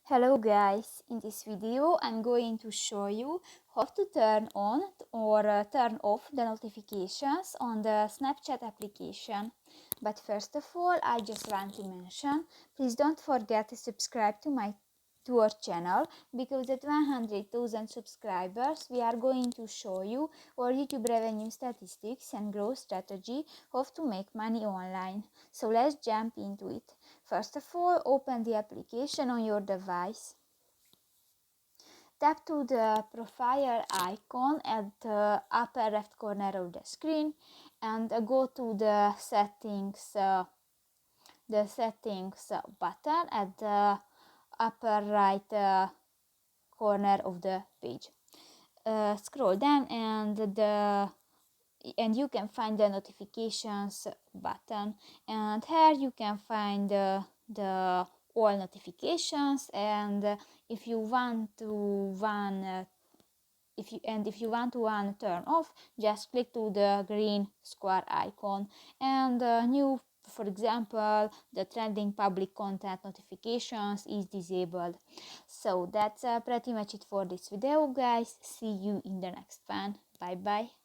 Hello guys, in this video I'm going to show you how to turn on or turn off the notifications on the Snapchat application. But first of all, I just want to mention, please don't forget to subscribe to our channel, because at 100,000 subscribers we are going to show you our YouTube revenue statistics and growth strategy, how to make money online. So let's jump into it. First of all, open the application on your device. Tap to the profile icon at the upper left corner of the screen and go to the settings button at the upper right corner of the page. Scroll down and you can find the notifications button, and here you can find the all notifications, and if you want to one if you want to one turn off, just click to the green square icon, and new, for example, the trending public content notifications is disabled. So that's pretty much it for this video, guys. See you in the next one. Bye bye.